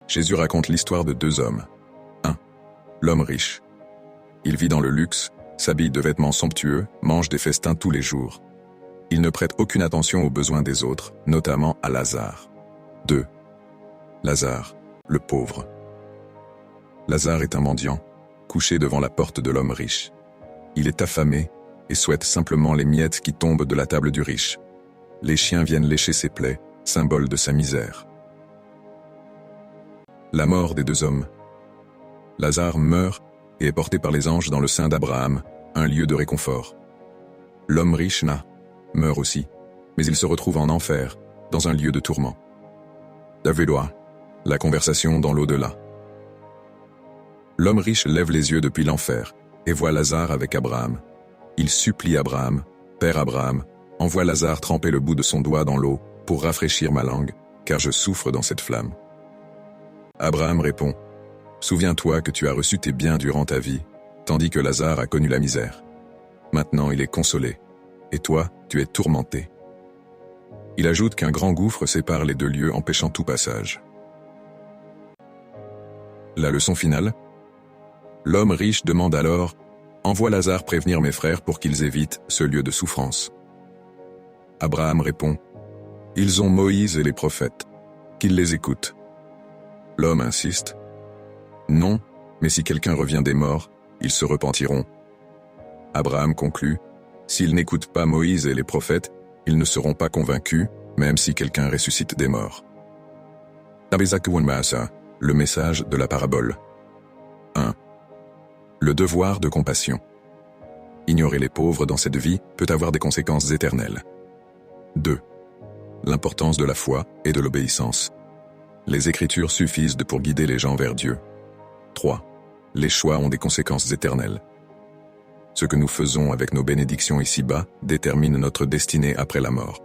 Jésus raconte l'histoire de deux hommes. 1. L'homme riche. Il vit dans le luxe, s'habille de vêtements somptueux, mange des festins tous les jours. Il ne prête aucune attention aux besoins des autres, notamment à Lazare. 2. Lazare, le pauvre. Lazare est un mendiant, couché devant la porte de l'homme riche. Il est affamé et souhaite simplement les miettes qui tombent de la table du riche. Les chiens viennent lécher ses plaies, symbole de sa misère. La mort des deux hommes. Lazare meurt et est porté par les anges dans le sein d'Abraham, un lieu de réconfort. L'homme riche meurt aussi, mais il se retrouve en enfer, dans un lieu de tourment. Daveloa, la conversation dans l'au-delà. L'homme riche lève les yeux depuis l'enfer et voit Lazare avec Abraham. Il supplie Abraham, Père Abraham, envoie Lazare tremper le bout de son doigt dans l'eau pour rafraîchir ma langue, car je souffre dans cette flamme. Abraham répond, souviens-toi que tu as reçu tes biens durant ta vie, tandis que Lazare a connu la misère. Maintenant il est consolé, et toi, tu es tourmenté. Il ajoute qu'un grand gouffre sépare les deux lieux empêchant tout passage. La leçon finale. L'homme riche demande alors « Envoie Lazare prévenir mes frères pour qu'ils évitent ce lieu de souffrance. » Abraham répond « Ils ont Moïse et les prophètes, qu'ils les écoutent. » L'homme insiste « Non, mais si quelqu'un revient des morts, ils se repentiront. » Abraham conclut « S'ils n'écoutent pas Moïse et les prophètes, ils ne seront pas convaincus, même si quelqu'un ressuscite des morts. » Le message de la parabole. 1. Le devoir de compassion. Ignorer les pauvres dans cette vie peut avoir des conséquences éternelles. 2. L'importance de la foi et de l'obéissance. Les Écritures suffisent pour guider les gens vers Dieu. 3. Les choix ont des conséquences éternelles. Ce que nous faisons avec nos bénédictions ici-bas détermine notre destinée après la mort.